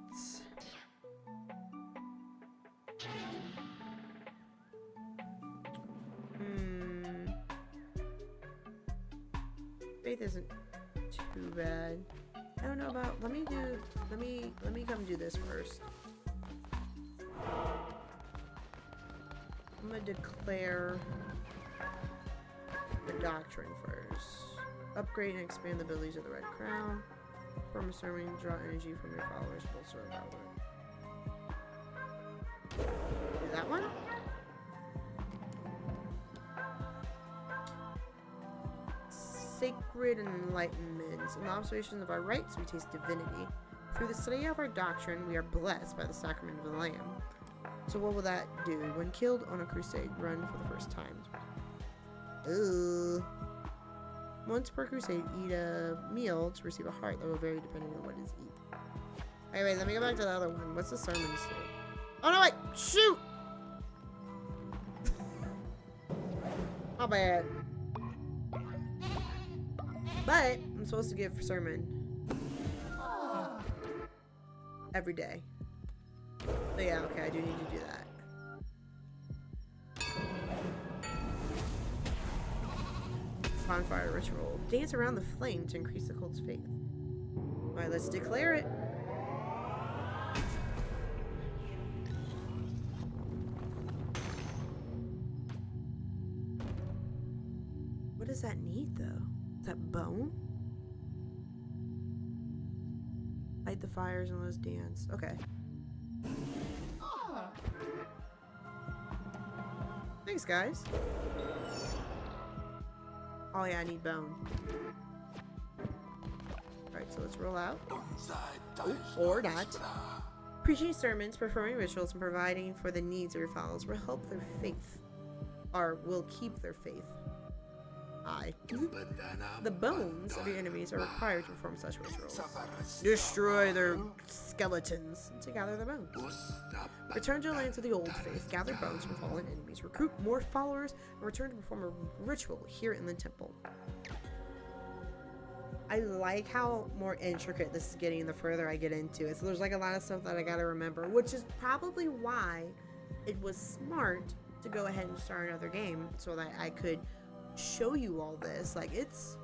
Faith isn't too bad. I don't know about... Let me come do this first. I'm gonna declare the doctrine first. Upgrade and expand the abilities of the Red Crown. Perform a sermon, draw energy from your followers, bolster of valor. Do that one? sacred enlightenment. In the observation of our rights, we taste divinity. Through the study of our doctrine, we are blessed by the sacrament of the Lamb. So what will that do? When killed on a crusade, run for the first time. Ooh. Once per crusade, eat a meal to receive a heart that will vary depending on what is eaten. Okay, wait, let me go back to the other one. What's the sermons do? Oh no, wait! Shoot! My bad. But I'm supposed to give sermon every day. But yeah, okay, I do need to do that. Bonfire ritual. Dance around the flame to increase the cult's faith. Alright, let's declare it. What does that need, though? Is that bone? Light the fires and let's dance. Okay. Thanks, guys. Oh yeah, I need bone. Alright, so let's roll out. Ooh, or not. Preaching sermons, performing rituals, and providing for the needs of your followers will help their faith. Or will keep their faith. The bones of your enemies are required to perform such rituals. Destroy their skeletons to gather the bones. Return to the lands of the old faith, gather bones from fallen enemies, recruit more followers, and return to perform a ritual here in the temple. I like how more intricate this is getting the further I get into it. So there's like a lot of stuff that I gotta remember, which is probably why it was smart to go ahead and start another game so that I could show you all this. Like it's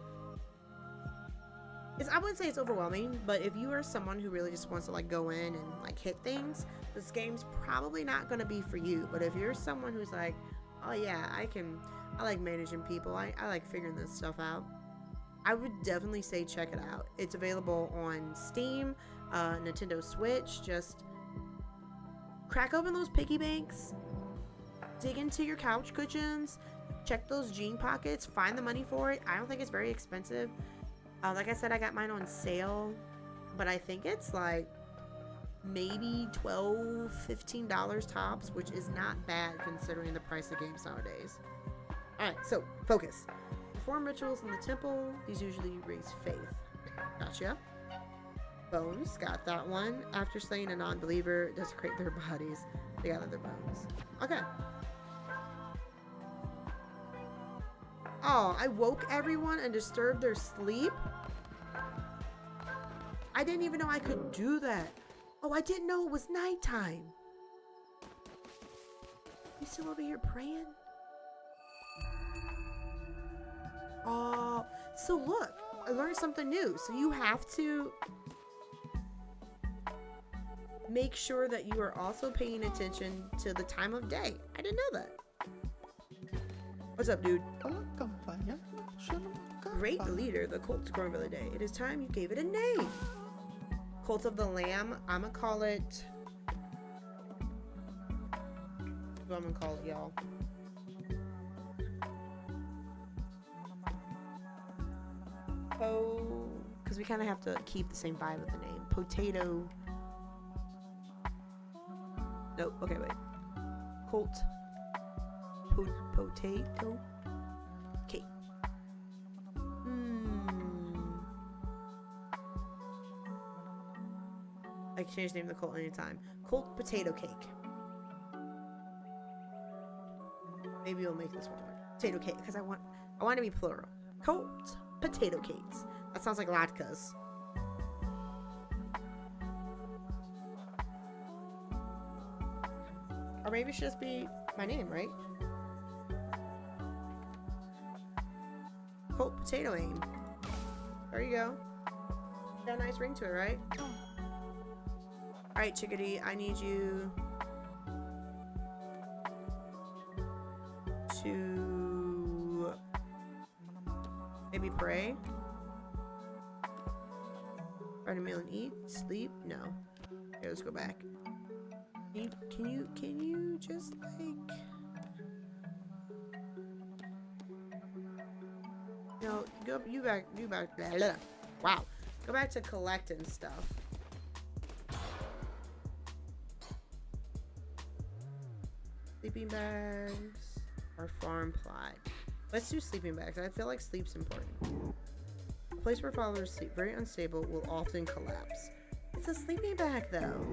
I wouldn't say it's overwhelming, but if you are someone who really just wants to like go in and like hit things, this game's probably not going to be for you. But if you're someone who's like, oh yeah, I like managing people, I like figuring this stuff out, I would definitely say check it out. It's available on Steam, Nintendo Switch. Just crack open those piggy banks, dig into your couch cushions, check those jean pockets, find the money for it. I don't think it's very expensive. Like I said, I got mine on sale, but I think it's like maybe $12, $15 tops, which is not bad considering the price of games nowadays. Alright, so focus. Perform rituals in the temple. These usually raise faith. Gotcha. Bones, got that one. After slaying a non-believer, desecrate their bodies. They gather their bones. Okay. Oh, I woke everyone and disturbed their sleep? I didn't even know I could do that. Oh, I didn't know it was nighttime. You still over here praying? Oh, so look, I learned something new. So you have to make sure that you are also paying attention to the time of day. I didn't know that. What's up, dude? Great leader, the cult's growing by the day. It is time you gave it a name. Cult of the Lamb. I'm gonna call it. What I'm gonna call it, y'all. Because we kind of have to keep the same vibe with the name. Potato. Nope. Okay, wait. Cult. Potato cake. I can change the name of the cult anytime. Cult potato cake. Maybe we'll make this one work. Potato cake, because I want to be plural. Cult potato cakes. That sounds like latkes. Or maybe it should just be my name, right? Cult potato aim. There you go. Got a nice ring to it, right? Alright, chickadee, I need you to maybe pray. Write a meal and eat. Sleep? No. Okay, let's go back. Can you just like... No, No, go you back. Blah, blah. Wow. Go back to collecting stuff. Sleeping bags or farm plot. Let's do sleeping bags. I feel like sleep's important. A place where followers sleep very unstable will often collapse. It's a sleeping bag though.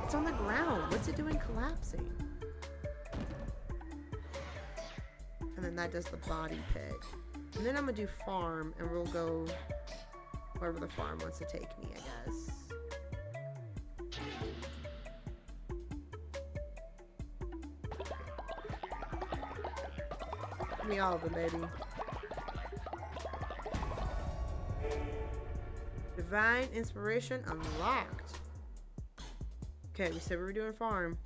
It's on the ground. What's it doing collapsing? And then that does the body pit. And then I'm gonna do farm and we'll go wherever the farm wants to take me, I guess. Give me all of them, baby. Divine inspiration unlocked. Okay, we said we were doing farm.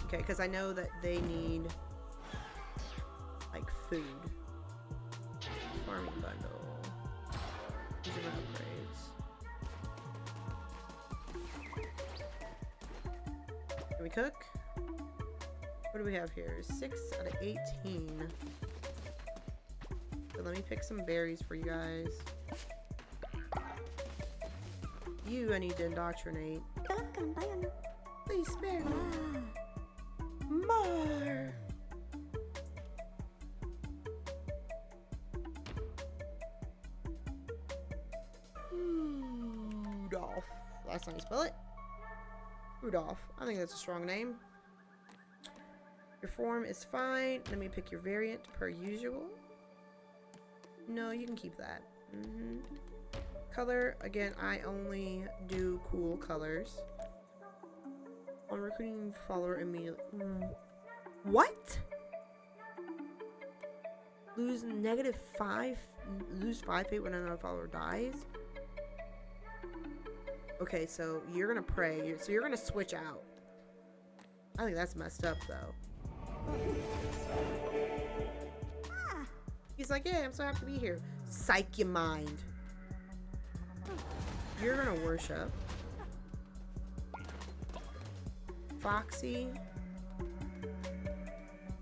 Okay, because I know that they need like food. Farming bundle. These are my upgrades. Can we cook? What do we have here? 6 out of 18. So let me pick some berries for you guys. You, I need to indoctrinate. Please spare me. More. Rudolph. Last time you spell it. Rudolph. I think that's a strong name. Your form is fine. Let me pick your variant per usual. No, you can keep that. Color. Again, I only do cool colors. On recruiting follower immediately. What? Lose -5. Lose 5 fate when another follower dies. Okay, so you're gonna pray. So you're gonna switch out. I think that's messed up, though. He's like, yeah, I'm so happy to be here. Psych your mind. You're gonna worship. Foxy,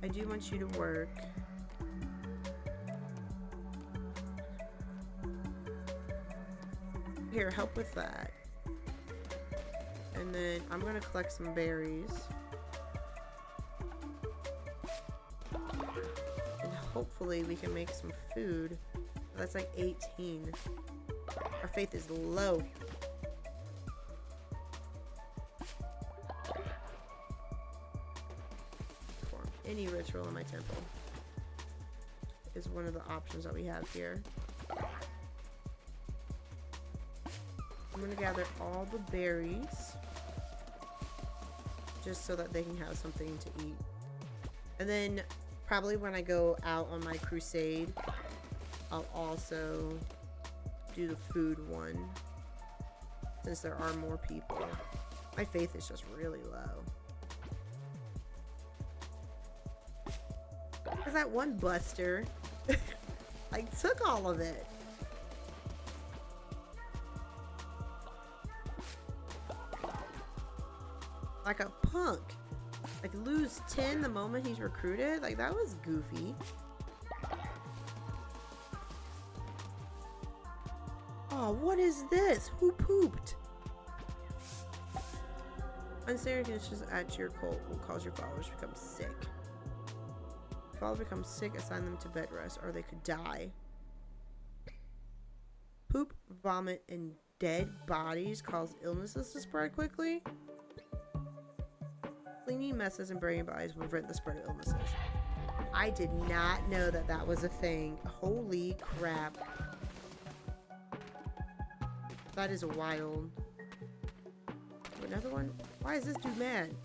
I do want you to work. Here, help with that. And then I'm gonna collect some berries. And hopefully we can make some food. That's like 18. Our faith is low. Any ritual in my temple is one of the options that we have here. I'm gonna gather all the berries just so that they can have something to eat. And then probably when I go out on my crusade, I'll also do the food one since there are more people. My faith is just really low. Because that one buster like took all of it. Like a punk. Like lose 10 the moment he's recruited. Like that was goofy. Oh, what is this? Who pooped? Unstable conditions at your cult will cause your followers to become sick. If followers become sick, assign them to bed rest, or they could die. Poop, vomit, and dead bodies cause illnesses to spread quickly. Cleaning messes and burying bodies will prevent the spread of illnesses. I did not know that that was a thing. Holy crap. That is wild. Another one? Why is this dude mad?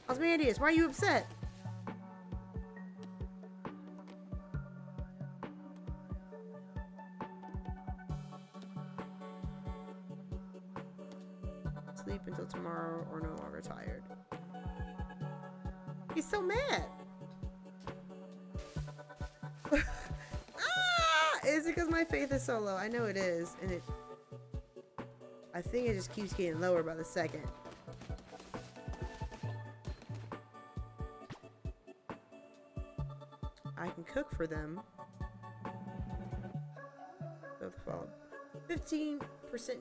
Osmandius, why are you upset? Sleep until tomorrow or no longer tired. He's so mad. Is it because my faith is so low? I know it is, and I think it just keeps getting lower by the second. cook for them. So the follow 15%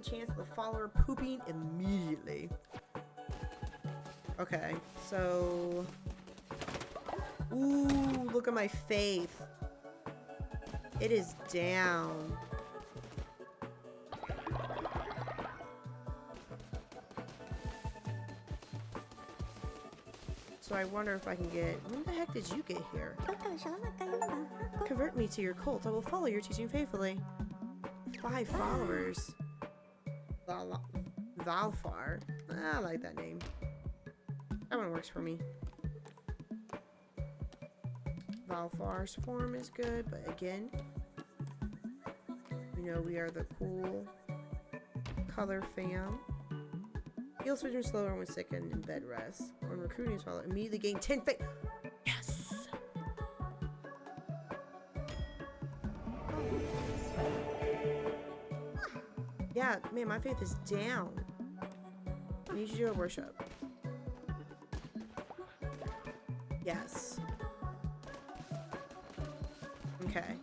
chance of the follower pooping immediately. Okay, so ooh, look at my faith. It is down. So I wonder if I can get... When the heck did you get here? Convert me to your cult. I will follow your teaching faithfully. 5 followers. Valfar. I like that name. That one works for me. Valfar's form is good, but again, we know we are the cool color fam. Heal switching slower when sick and in bed rest. When recruiting as well, immediately gain 10 faith. Yes! Yeah, man, my faith is down. I need you to do a worship. Yes. Okay.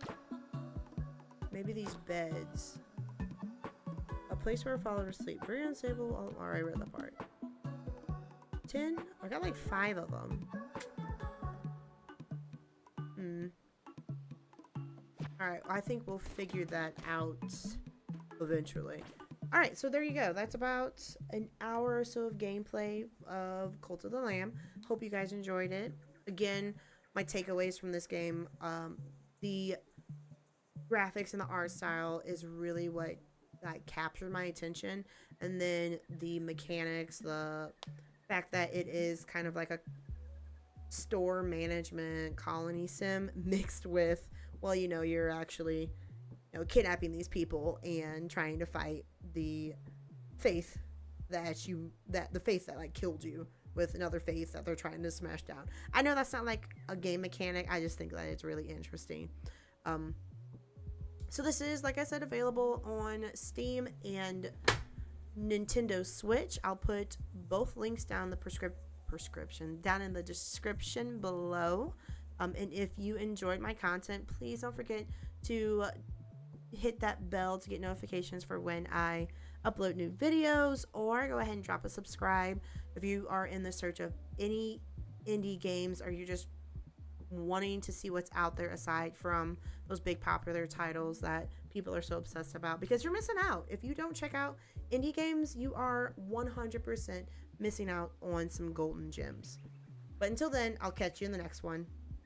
Maybe these beds. A place where followers sleep. Very unstable. Oh, alright, I read that part. 10? I got like 5 of them. Alright, I think we'll figure that out eventually. Alright, so there you go. That's about an hour or so of gameplay of Cult of the Lamb. Hope you guys enjoyed it. Again, my takeaways from this game, the graphics and the art style is really what captured my attention, and then the mechanics, the fact that it is kind of like a store management colony sim mixed with, well, you know, you're actually, you know, kidnapping these people and trying to fight the faith that the faith that like killed you with another faith that they're trying to smash down. I know that's not like a game mechanic. I just think that it's really interesting. So this is, like I said, available on Steam and Nintendo Switch. I'll put both links down down in the description below. And if you enjoyed my content, please don't forget to hit that bell to get notifications for when I upload new videos, or go ahead and drop a subscribe if you are in the search of any indie games, or you're just wanting to see what's out there aside from those big popular titles that people are so obsessed about, because you're missing out. If you don't check out indie games, you are 100% missing out on some golden gems. But until then, I'll catch you in the next one.